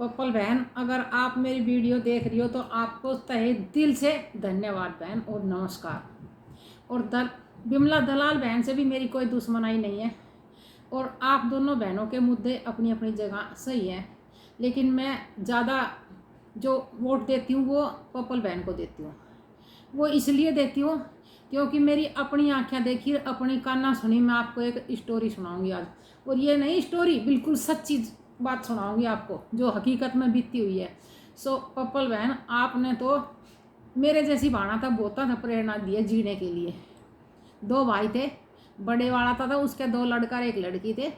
Purple बहन, अगर आप मेरी वीडियो देख रही हो तो आपको तहे दिल से धन्यवाद बहन और नमस्कार। और बिमला दलाल बहन से भी मेरी कोई दुश्मनाई नहीं है और आप दोनों बहनों के मुद्दे अपनी अपनी जगह सही हैं, लेकिन मैं ज़्यादा जो वोट देती हूँ वो पप्पल बहन को देती हूँ। वो इसलिए देती हूँ क्योंकि मेरी अपनी आँखें देखी, अपनी कान्ना सुनी। मैं आपको एक स्टोरी सुनाऊंगी आज, और ये नई स्टोरी बिल्कुल सच्ची बात सुनाऊंगी आपको जो हकीकत में बीती हुई है। सो पप्पल बहन, आपने तो मेरे जैसी भावना था बहुत था प्रेरणा दी है जीने के लिए। दो भाई थे, बड़े वाला था उसके दो लड़का और एक लड़की थे,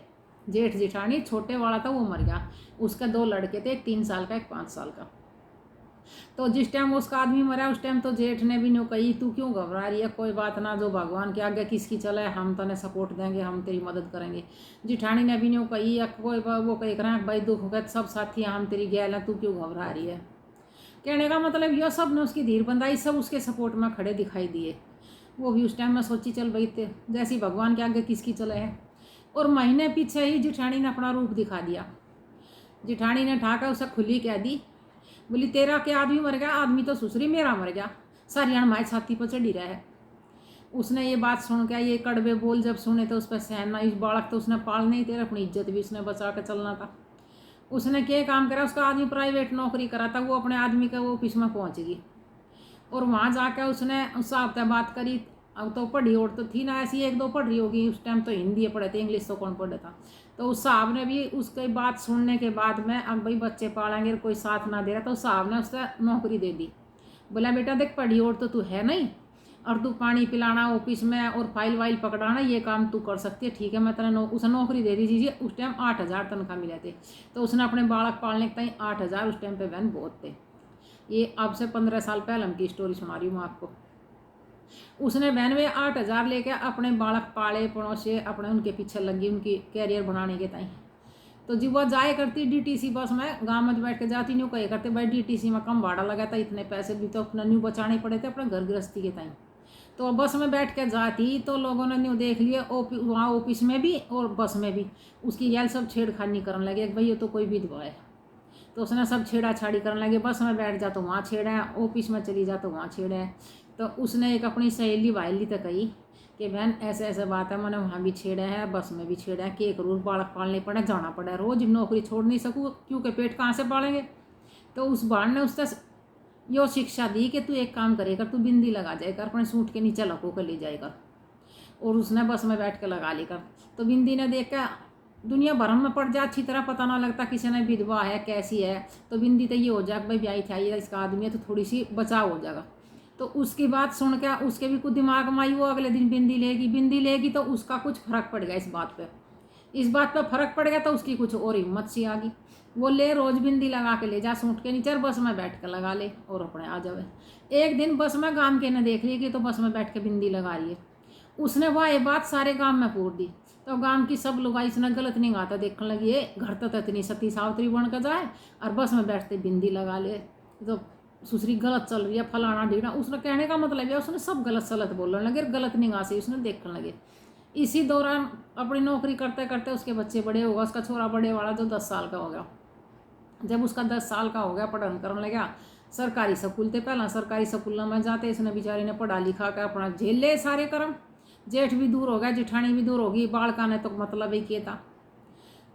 जेठ जिठानी। छोटे वाला था वो मर गया, उसके दो लड़के थे, एक 3 साल का एक 5 साल का। तो जिस टाइम उसका आदमी मरा उस टाइम तो जेठ ने भी न्यू कही, तू क्यों घबरा रही है, कोई बात ना, जो भगवान के आगे किसकी चला है, हम तने सपोर्ट देंगे, हम तेरी मदद करेंगे। जिठानी ने भी न्यू कही, या कोई वो कह रहे हैं भाई दुख होगा सब साथी हम तेरी गैल है, तू क्यों घबरा रही है। कहने का मतलब यह सब ने उसकी धीर बंधाई, सब उसके सपोर्ट में खड़े दिखाई दिए। वो भी उस टाइम में सोची चल भाई जैसी भगवान के आगे किसकी चले है। और महीने पीछे ही जिठानी ने अपना रूप दिखा दिया। जिठानी ने ठाकर उसे खुली कह दी, बोली तेरा क्या आदमी मर गया, आदमी तो सुसरी मेरा मर गया, सारी हमारी छाती पर चढ़ी रहा है। उसने ये बात सुन के, ये कड़वे बोल जब सुने तो उस पर सहना, इस बालक तो उसने पाल नहीं तेरा, अपनी इज्जत भी उसने बचा के चलना था। उसने क्या काम करा, उसका आदमी प्राइवेट नौकरी करा था, वो अपने आदमी का वो ऑफिस में पहुंच गई और वहाँ जाकर उसने उस साहब से बात करी। अब तो पढ़ी और तो थी ना, ऐसी एक दो पढ़ रही होगी, उस टाइम तो हिंदी पढ़े थे, इंग्लिश तो कौन पढ़े था। तो उस साहब ने भी उसकी बात सुनने के बाद में, अब भाई बच्चे पालेंगे कोई साथ ना दे रहा, तो साहब ने उससे नौकरी दे दी। बोला बेटा देख, पढ़ी और तो तू है नहीं, और तू पानी पिलाना ऑफिस में और फाइल वाइल पकड़ाना ये काम तू कर सकती है, ठीक है मैं तेने उसे नौकरी दे दीजिए। उस टाइम 8,000 तनख्वाह मिले थे, तो उसने अपने बालक पालने के टाइम 8,000 उस टाइम पे बहन बहुत थे। ये अब से 15 साल पहले की स्टोरी सुना रही हूँ मैं आपको। उसने बहन में 8,000 लेके अपने बालक पाले पड़ोसे, अपने उनके पीछे लगी उनकी कैरियर बनाने के टाइम। तो जब वह जाए करती डीटीसी बस में, गांव में बैठ के जाती, न्यू कहे करते भाई डीटीसी में कम भाड़ा लगा था, इतने पैसे भी तो अपना न्यू बचाने पड़े थे अपने घर गृहस्थी के टाइम। तो बस में बैठ के जाती तो लोगों ने न्यू देख लिया, वहाँ ऑफिस में भी और बस में भी उसकी गैल सब छेड़खानी करने लगे, भाई ये तो कोई विधवा है। तो उसने सब छेड़ा छाड़ी करने लगे, बस में बैठ जा तो वहाँ छेड़ा है, ऑफिस में चली जा तो वहाँ छेड़ा है। तो उसने एक अपनी सहेली वाहेली तक कही कि बहन ऐसे ऐसे बात है, मैंने वहाँ भी छेड़ा है, बस में भी छेड़ा है, कि एक रोज बालक पालने पड़े, जाना पड़ा, रोज नौकरी छोड़ नहीं सकूँ क्योंकि पेट कहाँ से पालेंगे। तो उस बाण ने उससे यो शिक्षा दी कि तू एक काम करेगा, तू बिंदी लगा जाएगा, अपने सूट के नीचे लको कर ले जाएगा। और उसने बस में बैठ के लगा लेकर, तो बिंदी ने देख कर दुनिया भरम में पड़ जाए, अच्छी तरह पता ना लगता किसी ने विधवा है कैसी है, तो बिंदी तो ये हो जाएगा भाई ब्याही चाहिए इसका आदमी है, तो थोड़ी सी बचाव हो जाएगा। तो उसकी बात सुन के उसके भी कुछ दिमाग में आई, वो अगले दिन बिंदी लेगी तो उसका कुछ फर्क पड़ गया इस बात पर फर्क पड़ गया, तो उसकी कुछ और हिम्मत सी आ गई। वो ले रोज बिंदी लगा के ले जा सूट के नीचे, बस में बैठ कर लगा ले और अपने आ जावे। एक दिन बस में गांव के ने देख ली कि तो बस में बैठ के बिंदी लगा रही है, उसने वह ये बात सारे गांव में पूर दी। तो गांव की सब लोग इसने गलत नहीं गाता देखने लगी, ये घर तो इतनी सती सावित्री बन कर जाए और बस में बैठते बिंदी लगा ले, तो सुसरी गलत चल रही है फलाना ढीना। उसने कहने का मतलब है उसने सब गलत सलत बोलने लगे, गलत निगाह से उसने देखने लगे। इसी दौरान अपनी नौकरी करते करते उसके बच्चे बड़े होगा, उसका छोरा बड़े वाला जो 10 साल का हो गया। जब उसका 10 साल का हो गया, पढ़न करने लगा, सरकारी स्कूल थे पहला, सरकारी स्कूल में जाते, इसने बेचारी ने पढ़ा लिखा कर अपना झेल ले सारे कर्म। जेठ भी दूर हो गया, जिठानी भी दूर होगी, बालका ने तो मतलब ही किया था।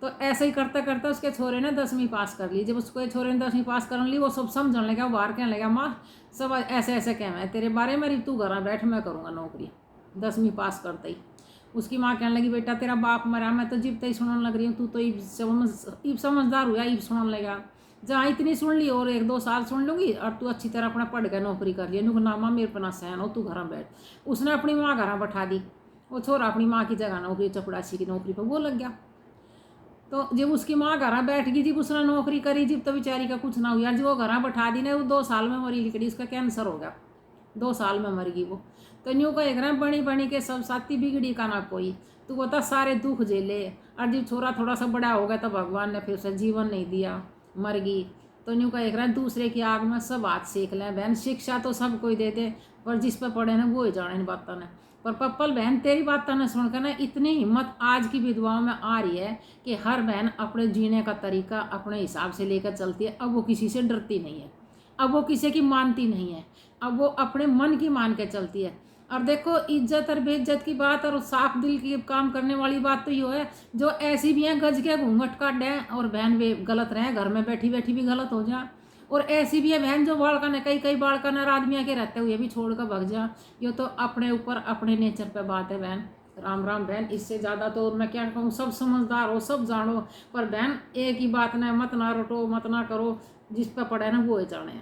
तो ऐसे ही करते करते उसके छोरे ने 10वीं पास कर ली। जब उसके छोरे ने 10वीं पास कर ली, वो सब समझने लगा, बाहर कहने लगा माँ सब ऐसे ऐसे कह मैं तेरे बारे में, तू घर बैठ मैं करूँगा नौकरी। 10वीं पास करते ही उसकी माँ कहने लगी बेटा तेरा बाप मरा, मैं तो जिब तक सुनने लग रही हूँ, तू तो इब समझदार हुआ, इब सुनने लगा, जहाँ इतनी सुन ली और 1-2 साल सुन लूँगी और तू अच्छी तरह अपना पढ़ के नौकरी कर लिया। नुक ना माँ मेरे पर ना सहन हो, तू घर बैठ। उसने अपनी माँ घर बैठा दी, वो छोरा अपनी माँ की जगह नौकरी चपड़ासी की नौकरी पर वो लग गया। तो जब उसकी माँ घर बैठ गई, जब उसने नौकरी करी, जब तो बेचारी का कुछ ना हुआ, जब वो घर बैठा दी ना, वो 2 साल में मरी लिकड़ी, उसका कैंसर हो गया, 2 साल में मर गई वो। तो न्यू का एक बनी बनी के सब साथी बिगड़ी का ना कोई, तू बता सारे दुख झेले। और जब छोरा थोड़ा सा बड़ा हो गया तो भगवान ने फिर उसे जीवन नहीं दिया, मर गई। तो न्यू का एक दूसरे की आग में सब हाथ सेक लें बहन, शिक्षा तो सब कोई दे दे पर जिस पर पढ़े ना वो ही जाने इन बातों ने। पर पप्पल बहन तेरी बात न सुनकर ना इतनी हिम्मत आज की विधवाओं में आ रही है कि हर बहन अपने जीने का तरीका अपने हिसाब से लेकर चलती है। अब वो किसी से डरती नहीं है, अब वो किसी की मानती नहीं है, अब वो अपने मन की मान के चलती है। और देखो इज्जत और बेइज्जत की बात और साफ दिल की काम करने वाली बात तो ये है, जो ऐसी भी हैं गज के घूंघट काट दें और बहन वे गलत रहे, घर में बैठी बैठी भी गलत हो जा, और ऐसी भी है बहन जो बालका ने कई बालका नर आदमियों के रहते हुए भी छोड़ कर भग जा। ये तो अपने ऊपर अपने नेचर पे बात है बहन। राम राम बहन, इससे ज़्यादा तो मैं क्या कहूँ, सब समझदार हो, सब जानो, पर बहन एक ही बात ना मत ना रटो, मत ना करो, जिस पे पड़े ना वो चढ़े।